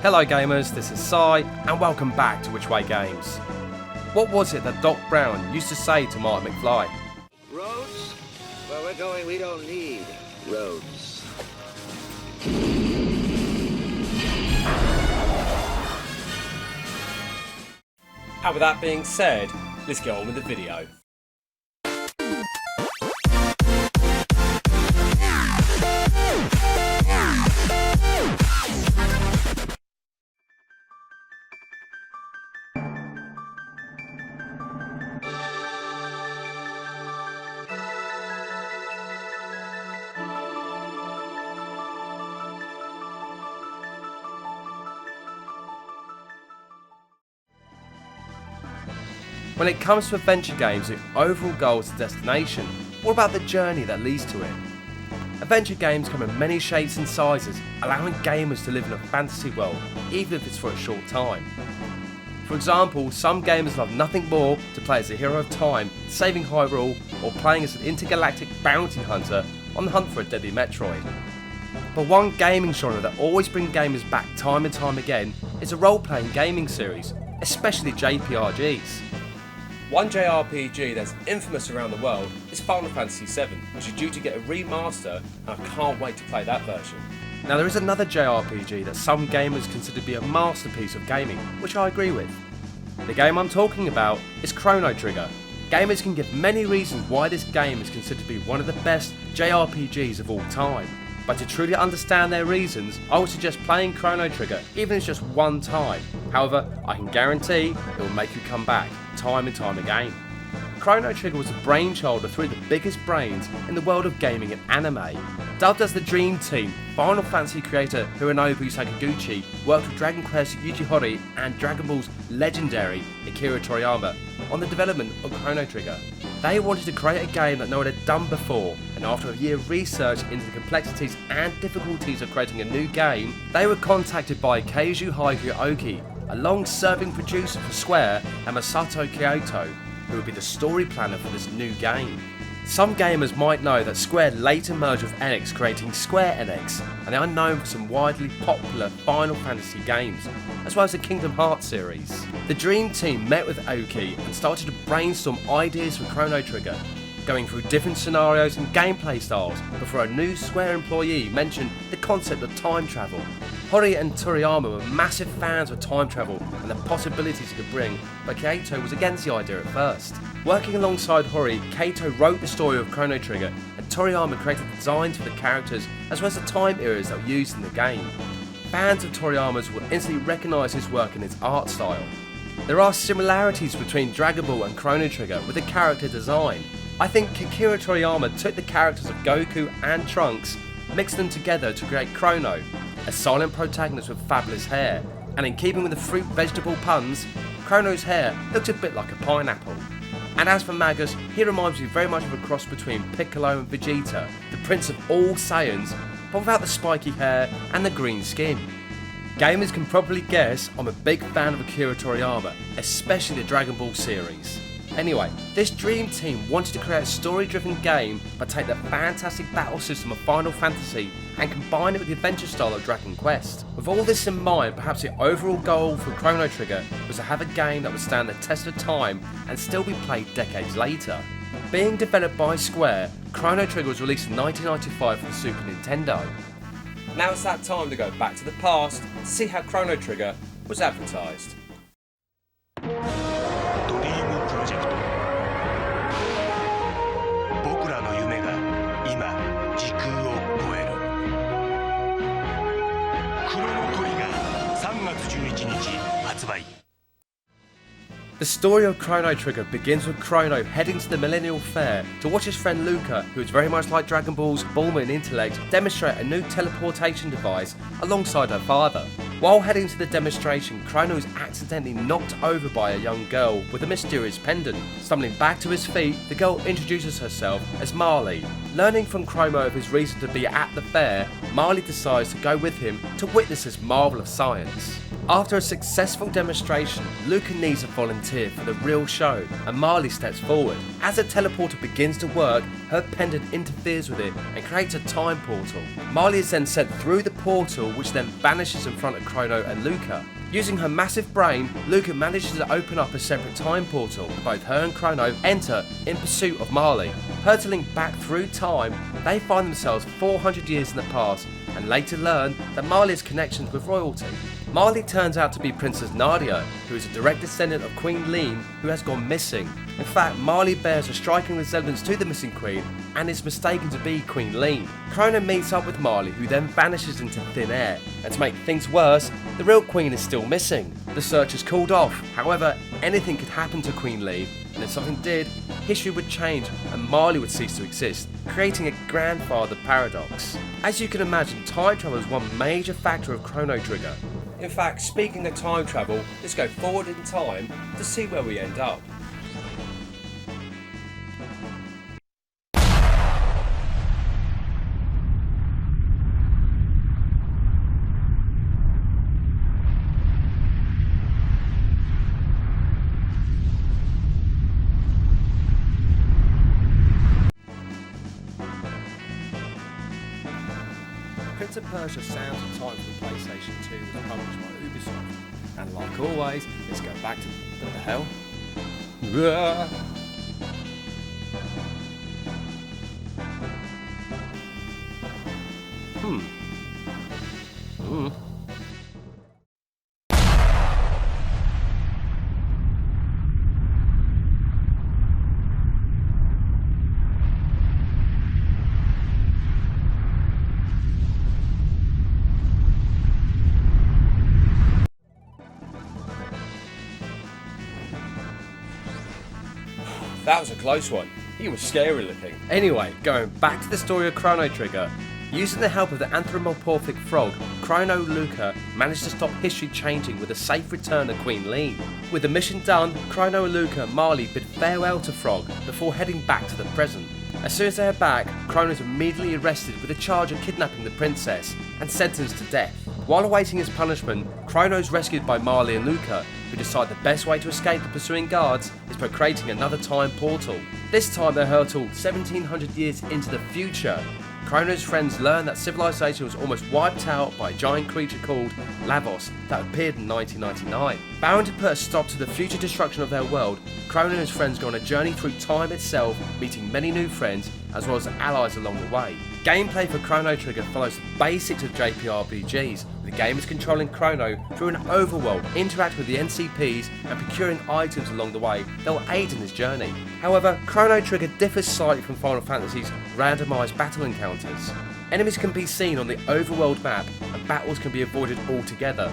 Hello gamers, this is Sai, and welcome back to Which Way Games. What was it that Doc Brown used to say to Martin McFly? Roads? Where we're going, we don't need roads. And with that being said, let's get on with the video. When it comes to adventure games, the overall goal is the destination. What about the journey that leads to it? Adventure games come in many shapes and sizes, allowing gamers to live in a fantasy world, even if it's for a short time. For example, some gamers love nothing more to play as a hero of time, saving Hyrule, or playing as an intergalactic bounty hunter on the hunt for a deadly Metroid. But one gaming genre that always brings gamers back time and time again is a role-playing gaming series, especially JRPGs. One JRPG that's infamous around the world is Final Fantasy VII, which is due to get a remaster, and I can't wait to play that version. Now there is another JRPG that some gamers consider to be a masterpiece of gaming, which I agree with. The game I'm talking about is Chrono Trigger. Gamers can give many reasons why this game is considered to be one of the best JRPGs of all time. But to truly understand their reasons, I would suggest playing Chrono Trigger, even if it's just one time. However, I can guarantee it will make you come back, time and time again. Chrono Trigger was the brainchild of three of the biggest brains in the world of gaming and anime. Dubbed as the Dream Team, Final Fantasy creator Hironobu Sakaguchi worked with Dragon Quest Yuji Horii and Dragon Ball's legendary Akira Toriyama on the development of Chrono Trigger. They wanted to create a game that no one had done before, and after a year of research into the complexities and difficulties of creating a new game, they were contacted by Keisuke Aoki, a long-serving producer for Square, and Masato Kyoto, who would be the story planner for this new game. Some gamers might know that Square later merged with Enix, creating Square Enix, and they are known for some widely popular Final Fantasy games, as well as the Kingdom Hearts series. The Dream Team met with Aoki and started to brainstorm ideas for Chrono Trigger, going through different scenarios and gameplay styles before a new Square employee mentioned the concept of time travel. Horii and Toriyama were massive fans of time travel and the possibilities it could bring, but Kaito was against the idea at first. Working alongside Horii, Kaito wrote the story of Chrono Trigger, and Toriyama created designs for the characters as well as the time eras that were used in the game. Fans of Toriyama's will instantly recognise his work and his art style. There are similarities between Dragon Ball and Chrono Trigger with the character design. I think Akira Toriyama took the characters of Goku and Trunks, mixed them together to create Chrono, a silent protagonist with fabulous hair, and in keeping with the fruit vegetable puns, Chrono's hair looked a bit like a pineapple. And as for Magus, he reminds me very much of a cross between Piccolo and Vegeta, the prince of all Saiyans, but without the spiky hair and the green skin. Gamers can probably guess I'm a big fan of Akira Toriyama, especially the Dragon Ball series. Anyway, this Dream Team wanted to create a story-driven game but take the fantastic battle system of Final Fantasy and combine it with the adventure style of Dragon Quest. With all this in mind, perhaps the overall goal for Chrono Trigger was to have a game that would stand the test of time and still be played decades later. Being developed by Square, Chrono Trigger was released in 1995 for the Super Nintendo. Now it's that time to go back to the past to see how Chrono Trigger was advertised. 僕らの夢が今時空を超えるクロノトリガー3月11日発売 The story of Chrono Trigger begins with Chrono heading to the Millennial Fair to watch his friend Luca, who is very much like Dragon Ball's Bulma in intellect, demonstrate a new teleportation device alongside her father. While heading to the demonstration, Chrono is accidentally knocked over by a young girl with a mysterious pendant. Stumbling back to his feet, the girl introduces herself as Marley. Learning from Chrono of his reason to be at the fair, Marley decides to go with him to witness this marvel of science. After a successful demonstration, Luca needs a volunteer for the real show, and Marley steps forward. As the teleporter begins to work, her pendant interferes with it and creates a time portal. Marley is then sent through the portal, which then vanishes in front of Chrono and Luca. Using her massive brain, Luca manages to open up a separate time portal. Both her and Chrono enter in pursuit of Marley. Hurtling back through time, they find themselves 400 years in the past and later learn that Marley has connections with royalty. Marley turns out to be Princess Nadia, who is a direct descendant of Queen Lean, who has gone missing. In fact, Marley bears a striking resemblance to the missing queen and is mistaken to be Queen Lean. Chrono meets up with Marley, who then vanishes into thin air, and to make things worse, the real queen is still missing. The search is called off. However, anything could happen to Queen Lean, and if something did, history would change and Marley would cease to exist, creating a grandfather paradox. As you can imagine, time travel is one major factor of Chrono Trigger. In fact, speaking of time travel, let's go forward in time to see where we end up. Prince of Persia: Sands of Time for the PlayStation 2 was published by Ubisoft, and like always, let's go back to what the hell? That was a close one. He was scary looking. Anyway, going back to the story of Chrono Trigger. Using the help of the anthropomorphic frog, Chrono Luca managed to stop history changing with a safe return of Queen Lean. With the mission done, Chrono, Luca and Marley bid farewell to Frog before heading back to the present. As soon as they are back, Chrono is immediately arrested with a charge of kidnapping the princess and sentenced to death. While awaiting his punishment, Chrono is rescued by Marley and Luca, who decide the best way to escape the pursuing guards is by creating another time portal. This time they're hurtled 1700 years into the future. Chrono's friends learn that civilization was almost wiped out by a giant creature called Lavos that appeared in 1999. Bound to put a stop to the future destruction of their world, Chrono and his friends go on a journey through time itself, meeting many new friends as well as allies along the way. Gameplay for Chrono Trigger follows the basics of JRPGs, with the gamers controlling Chrono through an overworld, interact with the NCPs and procuring items along the way that will aid in his journey. However, Chrono Trigger differs slightly from Final Fantasy's randomised battle encounters. Enemies can be seen on the overworld map and battles can be avoided altogether,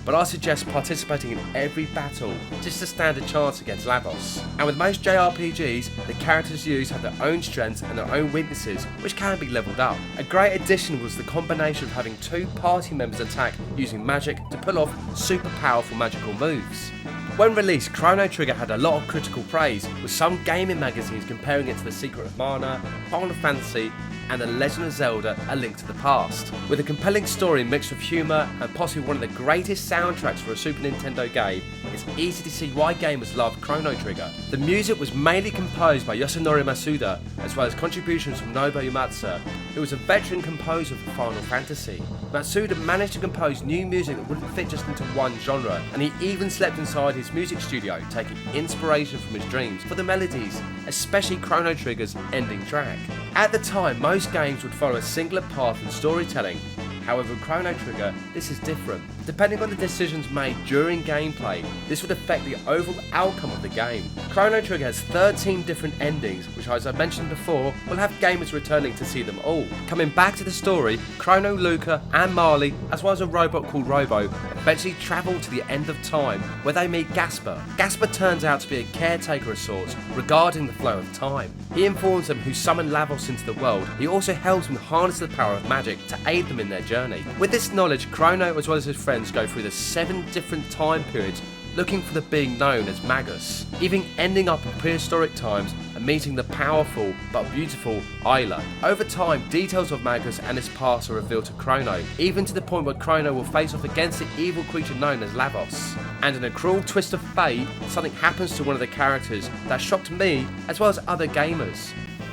but I suggest participating in every battle just to stand a chance against Lavos. And with most JRPGs, the characters used have their own strengths and their own weaknesses, which can be leveled up. A great addition was the combination of having two party members attack using magic to pull off super powerful magical moves. When released, Chrono Trigger had a lot of critical praise, with some gaming magazines comparing it to The Secret of Mana, Final Fantasy, and The Legend of Zelda: A Link to the Past. With a compelling story mixed with humour and possibly one of the greatest soundtracks for a Super Nintendo game, it's easy to see why gamers love Chrono Trigger. The music was mainly composed by Yasunori Masuda, as well as contributions from Nobuo Uematsu, who was a veteran composer for Final Fantasy. Matsuda managed to compose new music that wouldn't fit just into one genre, and he even slept inside his music studio, taking inspiration from his dreams for the melodies, especially Chrono Trigger's ending track. At the time, most games would follow a singular path in storytelling. However, with Chrono Trigger, this is different. Depending on the decisions made during gameplay, this would affect the overall outcome of the game. Chrono Trigger has 13 different endings, which, as I mentioned before, will have gamers returning to see them all. Coming back to the story, Chrono, Luca and Marley, as well as a robot called Robo, eventually travel to the end of time, where they meet Gasper. Gasper turns out to be a caretaker of sorts regarding the flow of time. He informs them who summoned Lavos into the world. He also helps them harness the power of magic to aid them in their journey. With this knowledge, Chrono as well as his friends go through the 7 different time periods looking for the being known as Magus, even ending up in prehistoric times and meeting the powerful but beautiful Isla. Over time, details of Magus and his past are revealed to Chrono, even to the point where Chrono will face off against the evil creature known as Lavos. And in a cruel twist of fate, something happens to one of the characters that shocked me as well as other gamers.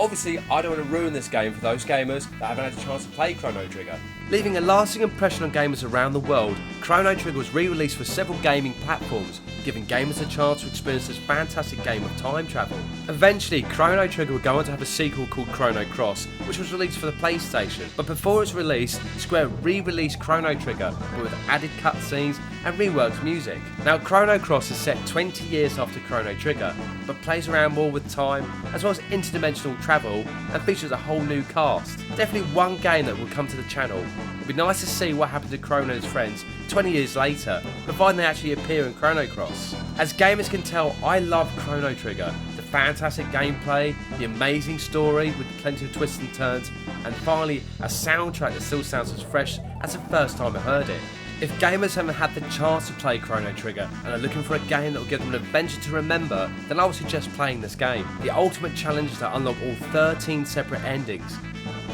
Obviously, I don't want to ruin this game for those gamers that haven't had a chance to play Chrono Trigger. Leaving a lasting impression on gamers around the world, Chrono Trigger was re-released for several gaming platforms, giving gamers a chance to experience this fantastic game of time travel. Eventually, Chrono Trigger would go on to have a sequel called Chrono Cross, which was released for the PlayStation. But before its release, Square re-released Chrono Trigger, but with added cutscenes and reworked music. Now, Chrono Cross is set 20 years after Chrono Trigger, but plays around more with time, as well as interdimensional travel, and features a whole new cast. Definitely one game that will come to the channel. It'd be nice to see what happened to Chrono's friends 20 years later, providing they actually appear in Chrono Cross. As gamers can tell, I love Chrono Trigger. The fantastic gameplay, the amazing story with plenty of twists and turns, and finally a soundtrack that still sounds as fresh as the first time I heard it. If gamers haven't had the chance to play Chrono Trigger and are looking for a game that will give them an adventure to remember, then I would suggest playing this game. The ultimate challenge is to unlock all 13 separate endings,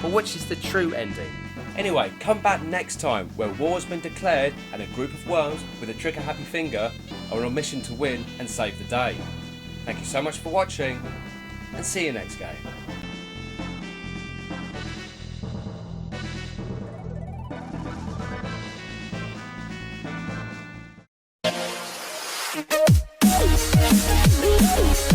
but which is the true ending? Anyway, come back next time where war has been declared and a group of worms with a trigger-happy finger are on a mission to win and save the day. Thank you so much for watching, and see you next game. We'll be right back.